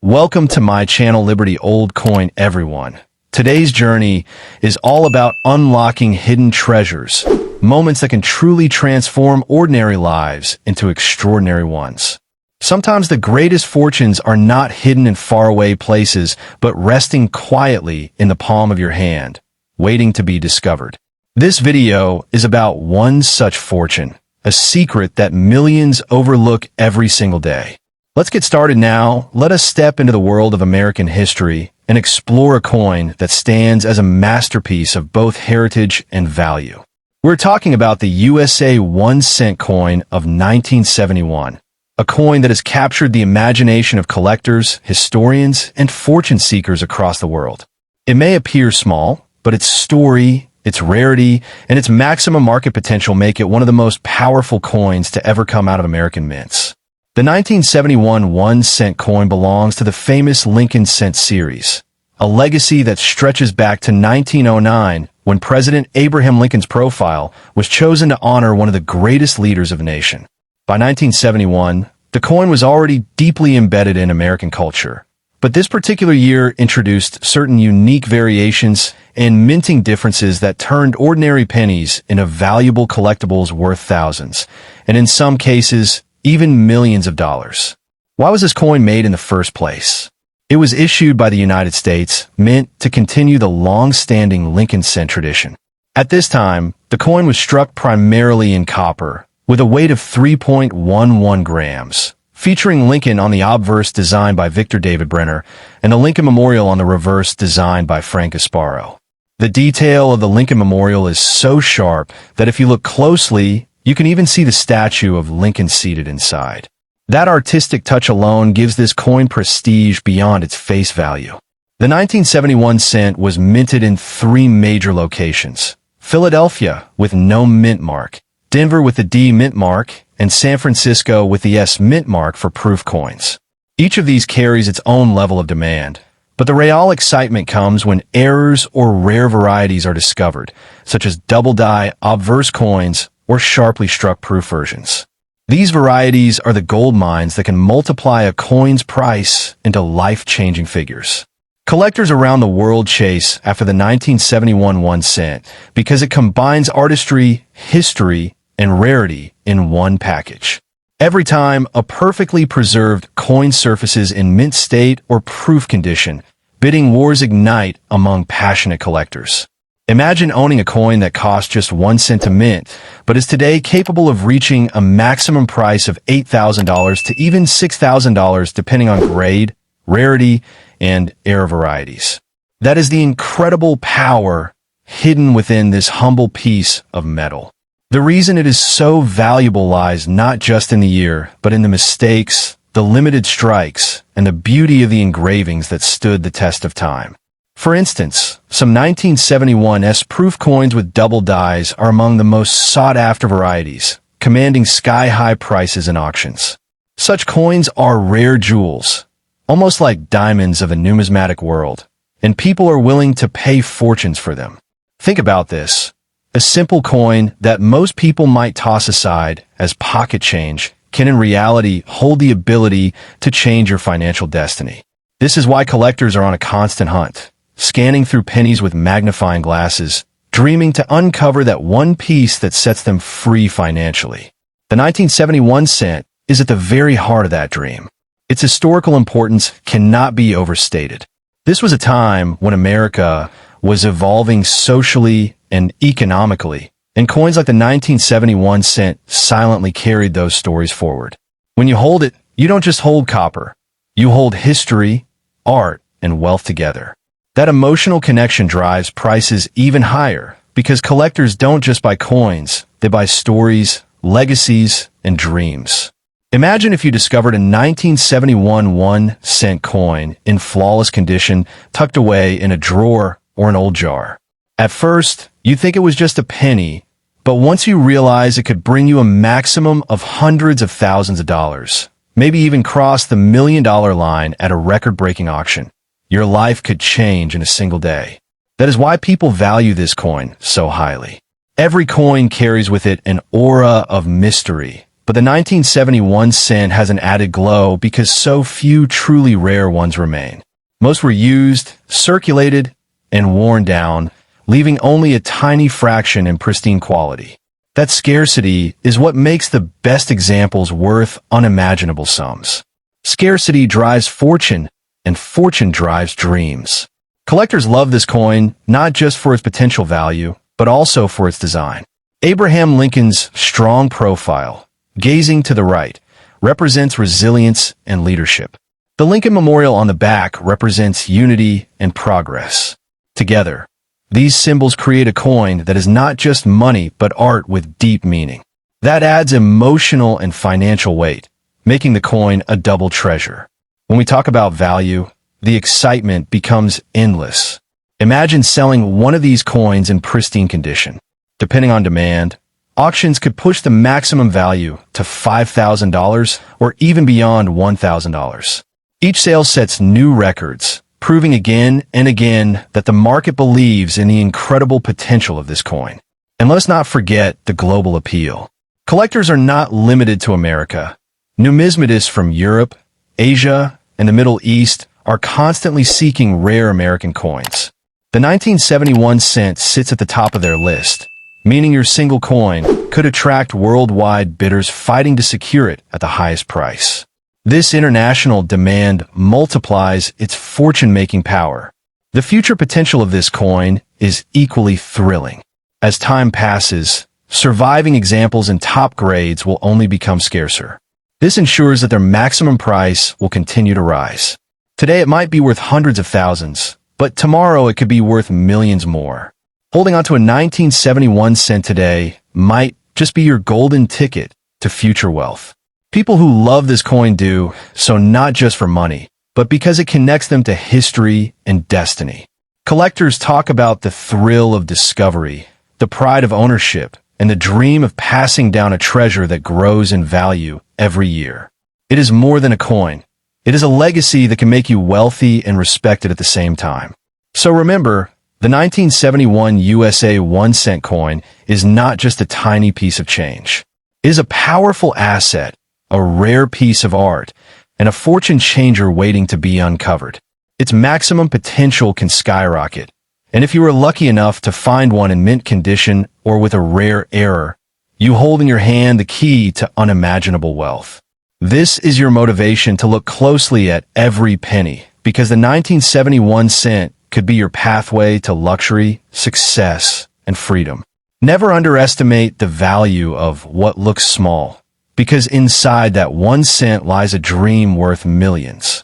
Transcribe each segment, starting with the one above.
Welcome to my channel, Liberty Old Coin, everyone. Today's journey is all about unlocking hidden treasures, moments that can truly transform ordinary lives into extraordinary ones. Sometimes the greatest fortunes are not hidden in faraway places, but resting quietly in the palm of your hand, waiting to be discovered. This video is about one such fortune, a secret that millions overlook every single day. Let's get started now. Let us step into the world of American history and explore a coin that stands as a masterpiece of both heritage and value. We're talking about the USA 1-cent coin of 1971, a coin that has captured the imagination of collectors, historians, and fortune seekers across the world. It may appear small, but its story, its rarity, and its maximum market potential make it one of the most powerful coins to ever come out of American mints. The 1971 1-cent coin belongs to the famous Lincoln cent series, a legacy that stretches back to 1909 when President Abraham Lincoln's profile was chosen to honor one of the greatest leaders of the nation. By 1971, the coin was already deeply embedded in American culture, but this particular year introduced certain unique variations and minting differences that turned ordinary pennies into valuable collectibles worth thousands, and in some cases, even millions of dollars. Why was this coin made in the first place? It was issued by the United States Mint to continue the long-standing Lincoln cent tradition. At this time, the coin was struck primarily in copper, with a weight of 3.11 grams, featuring Lincoln on the obverse designed by Victor David Brenner and the Lincoln Memorial on the reverse designed by Frank Gasparo. The detail of the Lincoln Memorial is so sharp that if you look closely, you can even see the statue of Lincoln seated inside. That artistic touch alone gives this coin prestige beyond its face value. The 1971 cent was minted in three major locations: Philadelphia with no mint mark, Denver with the D mint mark, and San Francisco with the S mint mark for proof coins. Each of these carries its own level of demand, but the real excitement comes when errors or rare varieties are discovered, such as double die, obverse coins, or sharply struck proof versions. These varieties are the gold mines that can multiply a coin's price into life-changing figures. Collectors around the world chase after the 1971 1 cent because it combines artistry, history, and rarity in one package. Every time a perfectly preserved coin surfaces in mint state or proof condition, bidding wars ignite among passionate collectors. Imagine owning a coin that cost just 1 cent to mint, but is today capable of reaching a maximum price of $8,000 to even $6,000 depending on grade, rarity, and error varieties. That is the incredible power hidden within this humble piece of metal. The reason it is so valuable lies not just in the year, but in the mistakes, the limited strikes, and the beauty of the engravings that stood the test of time. For instance, some 1971 S-proof coins with double dies are among the most sought-after varieties, commanding sky-high prices in auctions. Such coins are rare jewels, almost like diamonds of the numismatic world, and people are willing to pay fortunes for them. Think about this. A simple coin that most people might toss aside as pocket change can in reality hold the ability to change your financial destiny. This is why collectors are on a constant hunt, scanning through pennies with magnifying glasses, dreaming to uncover that one piece that sets them free financially. The 1971 cent is at the very heart of that dream. Its historical importance cannot be overstated. This was a time when America was evolving socially and economically, and coins like the 1971 cent silently carried those stories forward. When you hold it, you don't just hold copper. You hold history, art, and wealth together. That emotional connection drives prices even higher because collectors don't just buy coins, they buy stories, legacies, and dreams. Imagine if you discovered a 1971 1 cent coin in flawless condition tucked away in a drawer or an old jar. At first, you'd think it was just a penny, but once you realize it could bring you a maximum of hundreds of thousands of dollars, maybe even cross the $1 million line at a record-breaking auction, your life could change in a single day. That is why people value this coin so highly. Every coin carries with it an aura of mystery, but the 1971 cent has an added glow because so few truly rare ones remain. Most were used, circulated, and worn down, leaving only a tiny fraction in pristine quality. That scarcity is what makes the best examples worth unimaginable sums. Scarcity drives fortune, and fortune drives dreams. Collectors love this coin not just for its potential value, but also for its design. Abraham Lincoln's strong profile, gazing to the right, represents resilience and leadership. The Lincoln Memorial on the back represents unity and progress. Together, these symbols create a coin that is not just money but art with deep meaning. That adds emotional and financial weight, making the coin a double treasure. When we talk about value, the excitement becomes endless. Imagine selling one of these coins in pristine condition. Depending on demand, auctions could push the maximum value to $5,000 or even beyond $1,000. Each sale sets new records, proving again and again that the market believes in the incredible potential of this coin. And let's not forget the global appeal. Collectors are not limited to America. Numismatists from Europe, Asia, and the Middle East are constantly seeking rare American coins. The 1971 cent sits at the top of their list, meaning your single coin could attract worldwide bidders fighting to secure it at the highest price. This international demand multiplies its fortune-making power. The future potential of this coin is equally thrilling. As time passes, surviving examples in top grades will only become scarcer. This ensures that their maximum price will continue to rise. Today it might be worth hundreds of thousands, but tomorrow it could be worth millions more. Holding onto a 1971 cent today might just be your golden ticket to future wealth. People who love this coin do so not just for money, but because it connects them to history and destiny. Collectors talk about the thrill of discovery, the pride of ownership, and the dream of passing down a treasure that grows in value every year. It is more than a coin. It is a legacy that can make you wealthy and respected at the same time. So remember, the 1971 USA 1 cent coin is not just a tiny piece of change. It is a powerful asset, a rare piece of art, and a fortune changer waiting to be uncovered. Its maximum potential can skyrocket, and if you are lucky enough to find one in mint condition or with a rare error, you hold in your hand the key to unimaginable wealth. This is your motivation to look closely at every penny, because the 1971 cent could be your pathway to luxury, success, and freedom. Never underestimate the value of what looks small, because inside that 1 cent lies a dream worth millions.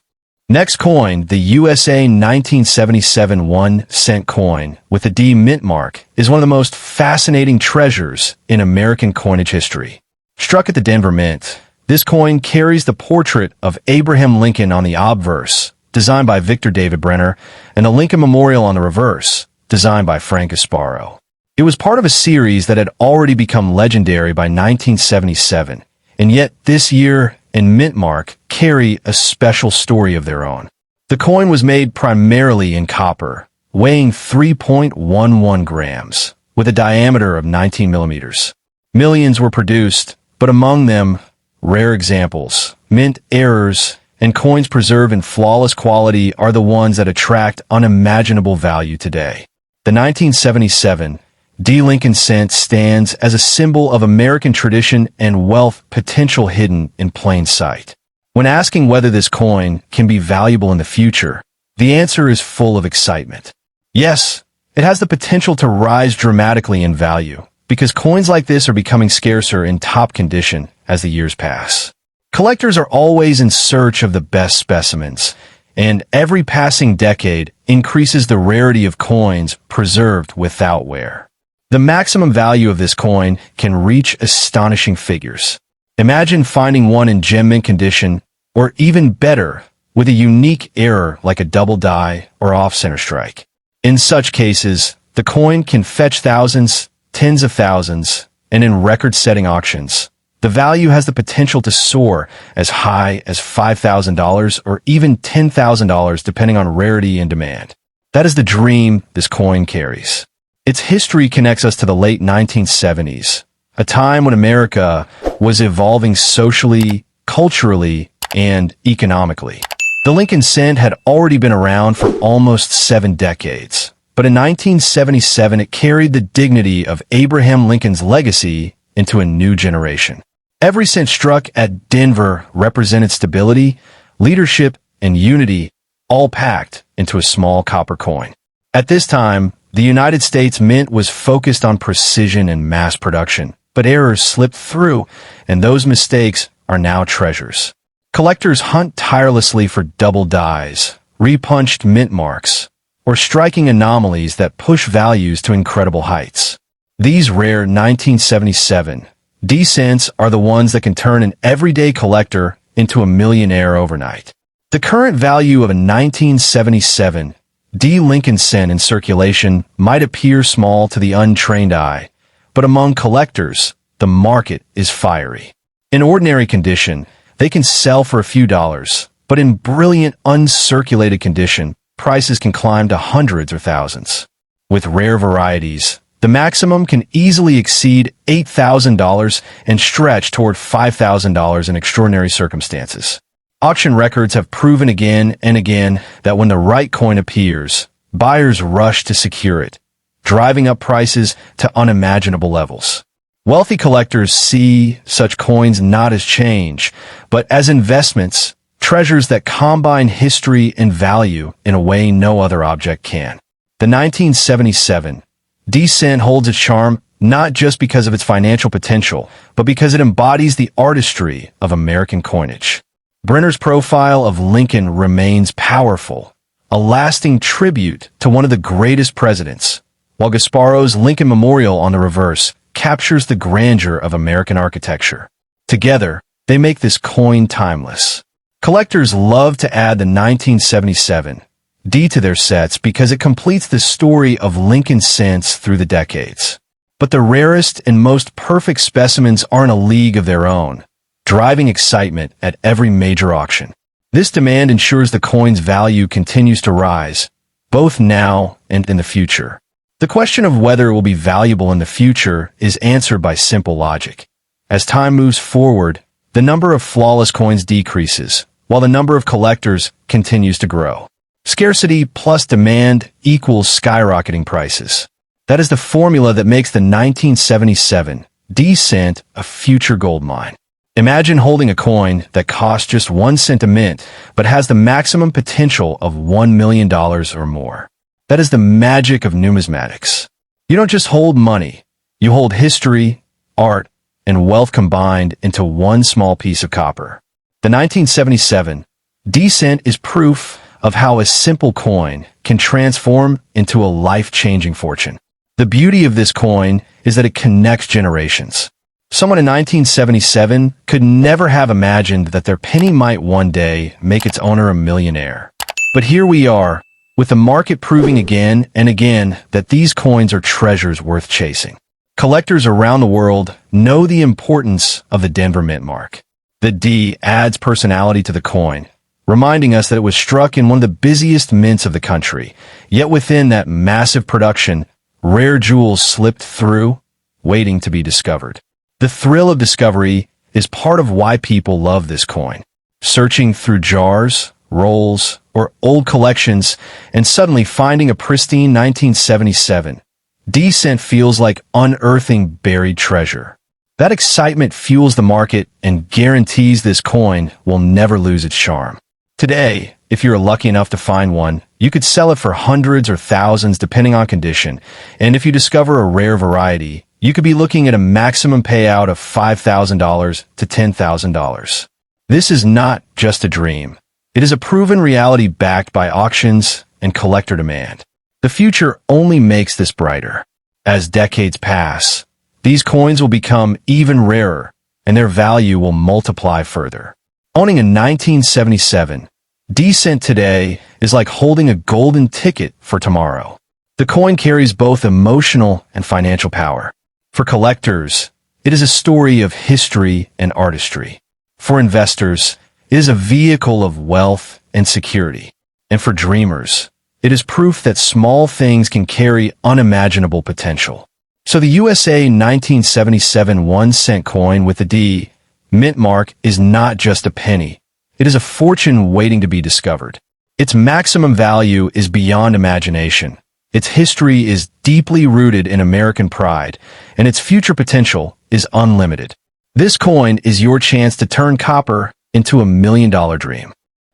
Next coin, the USA 1977 1 cent coin with the D mint mark, is one of the most fascinating treasures in American coinage history. Struck at the Denver Mint, this coin carries the portrait of Abraham Lincoln on the obverse, designed by Victor David Brenner, and the Lincoln Memorial on the reverse, designed by Frank Gasparo. It was part of a series that had already become legendary by 1977, and yet this year and mint mark carry a special story of their own. The coin was made primarily in copper, weighing 3.11 grams, with a diameter of 19 millimeters. Millions were produced, but among them, rare examples, mint errors, and coins preserved in flawless quality are the ones that attract unimaginable value today. The 1977 D. Lincoln cent stands as a symbol of American tradition and wealth potential hidden in plain sight. When asking whether this coin can be valuable in the future, the answer is full of excitement. Yes, it has the potential to rise dramatically in value, because coins like this are becoming scarcer in top condition as the years pass. Collectors are always in search of the best specimens, and every passing decade increases the rarity of coins preserved without wear. The maximum value of this coin can reach astonishing figures. Imagine finding one in gem mint condition, or even better, with a unique error like a double die or off-center strike. In such cases, the coin can fetch thousands, tens of thousands, and in record-setting auctions, the value has the potential to soar as high as $5,000 or even $10,000 depending on rarity and demand. That is the dream this coin carries. Its history connects us to the late 1970s, a time when America was evolving socially, culturally, and economically. The Lincoln cent had already been around for almost 7 decades, but in 1977 it carried the dignity of Abraham Lincoln's legacy into a new generation. Every cent struck at Denver represented stability, leadership, and unity, all packed into a small copper coin. At this time, the United States Mint was focused on precision and mass production, but errors slipped through, and those mistakes are now treasures. Collectors hunt tirelessly for double dies, repunched mint marks, or striking anomalies that push values to incredible heights. These rare 1977 D cents are the ones that can turn an everyday collector into a millionaire overnight. The current value of a 1977 D Lincoln cent in circulation might appear small to the untrained eye, but among collectors, the market is fiery. In ordinary condition, they can sell for a few dollars, but in brilliant, uncirculated condition, prices can climb to hundreds or thousands. With rare varieties, the maximum can easily exceed $8,000 and stretch toward $5,000 in extraordinary circumstances. Auction records have proven again and again that when the right coin appears, buyers rush to secure it, driving up prices to unimaginable levels. Wealthy collectors see such coins not as change, but as investments, treasures that combine history and value in a way no other object can. The 1977 D cent holds its charm not just because of its financial potential, but because it embodies the artistry of American coinage. Brenner's profile of Lincoln remains powerful, a lasting tribute to one of the greatest presidents, while Gasparo's Lincoln Memorial on the reverse captures the grandeur of American architecture. Together, they make this coin timeless. Collectors love to add the 1977 D to their sets because it completes the story of Lincoln cents through the decades. But the rarest and most perfect specimens are in a league of their own, driving excitement at every major auction. This demand ensures the coin's value continues to rise, both now and in the future. The question of whether it will be valuable in the future is answered by simple logic. As time moves forward, the number of flawless coins decreases, while the number of collectors continues to grow. Scarcity plus demand equals skyrocketing prices. That is the formula that makes the 1977 D cent a future gold mine. Imagine holding a coin that costs just 1 cent a mint, but has the maximum potential of $1 million or more. That is the magic of numismatics. You don't just hold money, you hold history, art, and wealth combined into one small piece of copper. The 1977 D cent is proof of how a simple coin can transform into a life-changing fortune. The beauty of this coin is that it connects generations. Someone in 1977 could never have imagined that their penny might one day make its owner a millionaire. But here we are, with the market proving again and again that these coins are treasures worth chasing. Collectors around the world know the importance of the Denver Mint mark. The D adds personality to the coin, reminding us that it was struck in one of the busiest mints of the country. Yet within that massive production, rare jewels slipped through, waiting to be discovered. The thrill of discovery is part of why people love this coin. Searching through jars, rolls, or old collections, and suddenly finding a pristine 1977 D cent feels like unearthing buried treasure. That excitement fuels the market and guarantees this coin will never lose its charm. Today, if you're lucky enough to find one, you could sell it for hundreds or thousands depending on condition, and if you discover a rare variety, you could be looking at a maximum payout of $5,000 to $10,000. This is not just a dream. It is a proven reality backed by auctions and collector demand. The future only makes this brighter. As decades pass, these coins will become even rarer, and their value will multiply further. Owning a 1977 D cent today is like holding a golden ticket for tomorrow. The coin carries both emotional and financial power. For collectors, it is a story of history and artistry. For investors, it is a vehicle of wealth and security. And for dreamers, it is proof that small things can carry unimaginable potential. So the USA 1977 1-cent coin with the D mint mark is not just a penny. It is a fortune waiting to be discovered. Its maximum value is beyond imagination. Its history is deeply rooted in American pride, and its future potential is unlimited. This coin is your chance to turn copper into $1 million dream.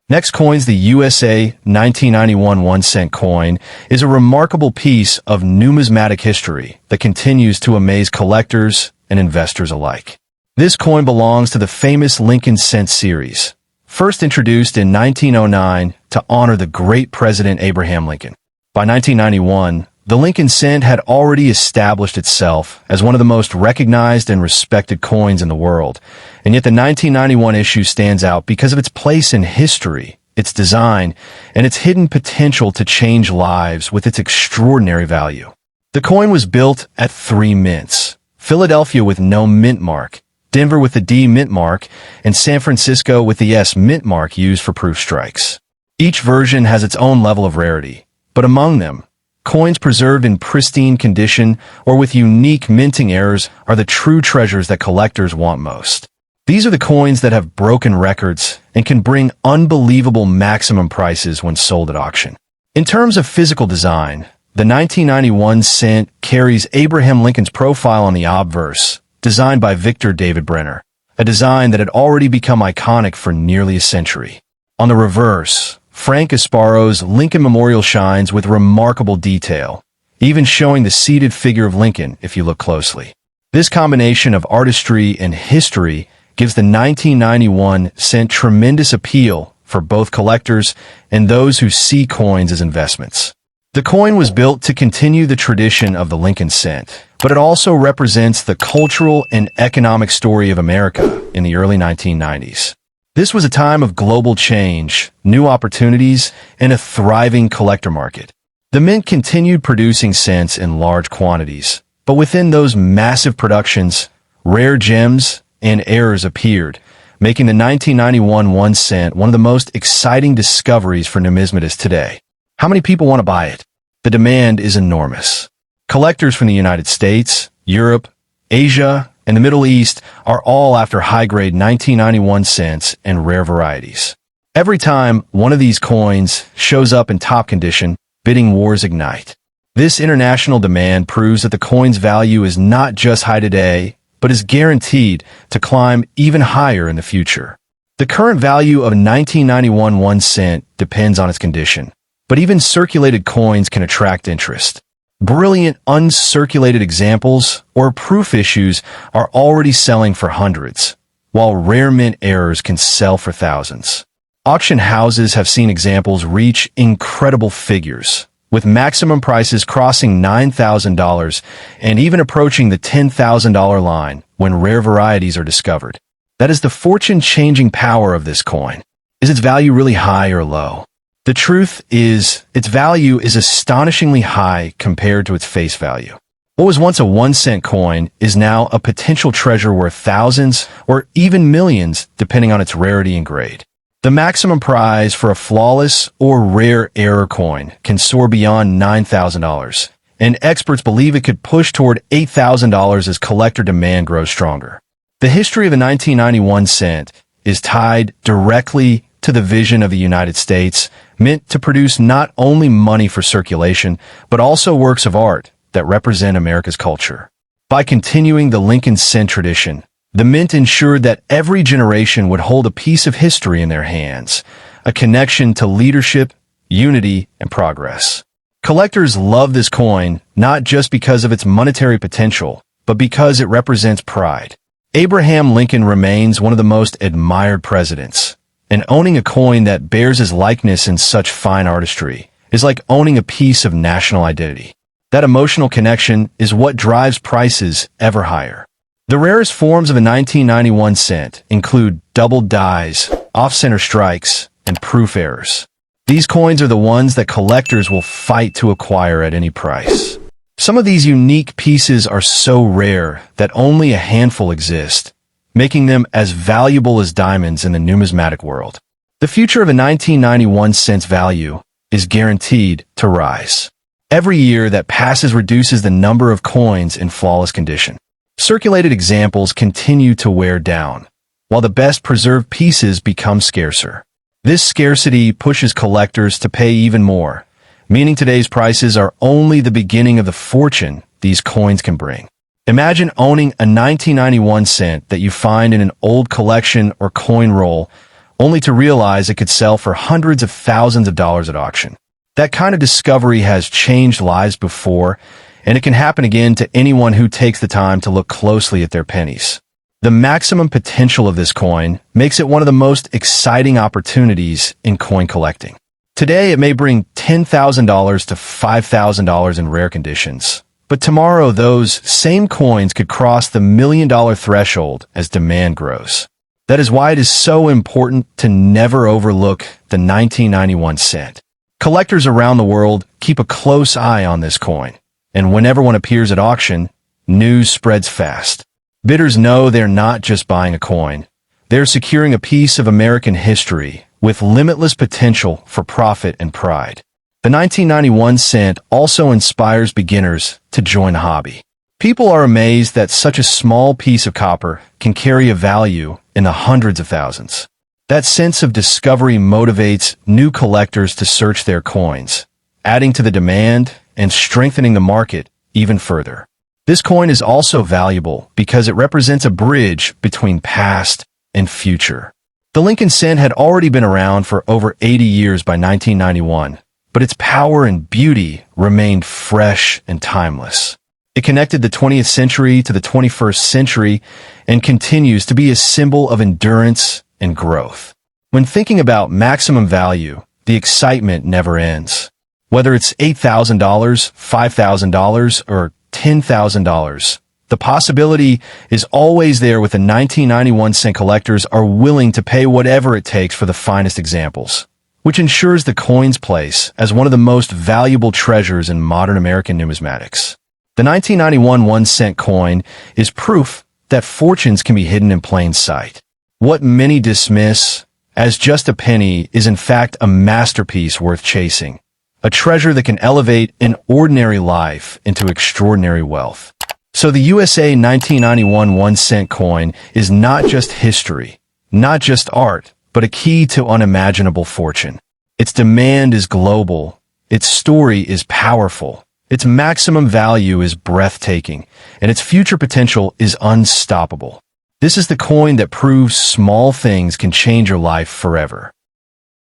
Next coin's the USA 1991 1-cent coin is a remarkable piece of numismatic history that continues to amaze collectors and investors alike. This coin belongs to the famous Lincoln cent series, first introduced in 1909 to honor the great President Abraham Lincoln. By 1991, the Lincoln cent had already established itself as one of the most recognized and respected coins in the world, and yet the 1991 issue stands out because of its place in history, its design, and its hidden potential to change lives with its extraordinary value. The coin was built at 3 mints: Philadelphia with no mint mark, Denver with the D mint mark, and San Francisco with the S mint mark used for proof strikes. Each version has its own level of rarity, but among them, coins preserved in pristine condition or with unique minting errors are the true treasures that collectors want most. These are the coins that have broken records and can bring unbelievable maximum prices when sold at auction. In terms of physical design, the 1991 cent carries Abraham Lincoln's profile on the obverse, designed by Victor David Brenner, a design that had already become iconic for nearly a century. On the reverse, Frank Asparo's Lincoln Memorial shines with remarkable detail, even showing the seated figure of Lincoln if you look closely. This combination of artistry and history gives the 1991 cent tremendous appeal for both collectors and those who see coins as investments. The coin was built to continue the tradition of the Lincoln cent, but it also represents the cultural and economic story of America in the early 1990s. This was a time of global change, new opportunities, and a thriving collector market. The mint continued producing cents in large quantities, but within those massive productions, rare gems and errors appeared, making the 1991 1 cent one of the most exciting discoveries for numismatists today. How many people want to buy it? The demand is enormous. Collectors from the United States, Europe, Asia, and the Middle East are all after high-grade 1991 cents and rare varieties. Every time one of these coins shows up in top condition, bidding wars ignite. This international demand proves that the coin's value is not just high today, but is guaranteed to climb even higher in the future. The current value of a 1991 1 cent depends on its condition, but even circulated coins can attract interest. Brilliant uncirculated examples or proof issues are already selling for hundreds, while rare mint errors can sell for thousands. Auction houses have seen examples reach incredible figures, with maximum prices crossing $9,000 and even approaching the $10,000 line when rare varieties are discovered. That is the fortune-changing power of this coin. Is its value really high or low? The truth is, its value is astonishingly high compared to its face value. What was once a 1 cent coin is now a potential treasure worth thousands or even millions depending on its rarity and grade. The maximum prize for a flawless or rare error coin can soar beyond $9,000, and experts believe it could push toward $8,000 as collector demand grows stronger. The history of the 1991 cent is tied directly to the vision of the United States, meant to produce not only money for circulation, but also works of art that represent America's culture. By continuing the Lincoln cent tradition, the mint ensured that every generation would hold a piece of history in their hands, a connection to leadership, unity, and progress. Collectors love this coin not just because of its monetary potential, but because it represents pride. Abraham Lincoln remains one of the most admired presidents, and owning a coin that bears his likeness in such fine artistry is like owning a piece of national identity. That emotional connection is what drives prices ever higher. The rarest forms of a 1991 cent include doubled dies, off-center strikes, and proof errors. These coins are the ones that collectors will fight to acquire at any price. Some of these unique pieces are so rare that only a handful exist, making them as valuable as diamonds in the numismatic world. The future of a 1991 cent's value is guaranteed to rise. Every year that passes reduces the number of coins in flawless condition. Circulated examples continue to wear down, while the best preserved pieces become scarcer. This scarcity pushes collectors to pay even more, meaning today's prices are only the beginning of the fortune these coins can bring. Imagine owning a 1991 cent that you find in an old collection or coin roll, only to realize it could sell for hundreds of thousands of dollars at auction. That kind of discovery has changed lives before, and it can happen again to anyone who takes the time to look closely at their pennies. The maximum potential of this coin makes it one of the most exciting opportunities in coin collecting. Today, it may bring $10,000 to $5,000 in rare conditions, but tomorrow those same coins could cross the $1 million threshold as demand grows. That is why it is so important to never overlook the 1991 cent. Collectors around the world keep a close eye on this coin, and whenever one appears at auction, news spreads fast. Bidders know they're not just buying a coin. They're securing a piece of American history with limitless potential for profit and pride. The 1991 cent also inspires beginners to join the hobby. People are amazed that such a small piece of copper can carry a value in the hundreds of thousands. That sense of discovery motivates new collectors to search their coins, adding to the demand and strengthening the market even further. This coin is also valuable because it represents a bridge between past and future. The Lincoln cent had already been around for over 80 years by 1991, but its power and beauty remained fresh and timeless. It connected the 20th century to the 21st century and continues to be a symbol of endurance and growth. When thinking about maximum value, the excitement never ends. Whether it's $8,000, $5,000, or $10,000, the possibility is always there with the 1991 cent collectors are willing to pay whatever it takes for the finest examples, which ensures the coin's place as one of the most valuable treasures in modern American numismatics. The 1991 1-cent coin is proof that fortunes can be hidden in plain sight. What many dismiss as just a penny is in fact a masterpiece worth chasing, a treasure that can elevate an ordinary life into extraordinary wealth. So the USA 1991 1-cent coin is not just history, not just art, but a key to unimaginable fortune. Its demand is global, its story is powerful, its maximum value is breathtaking, and its future potential is unstoppable. This is the coin that proves small things can change your life forever.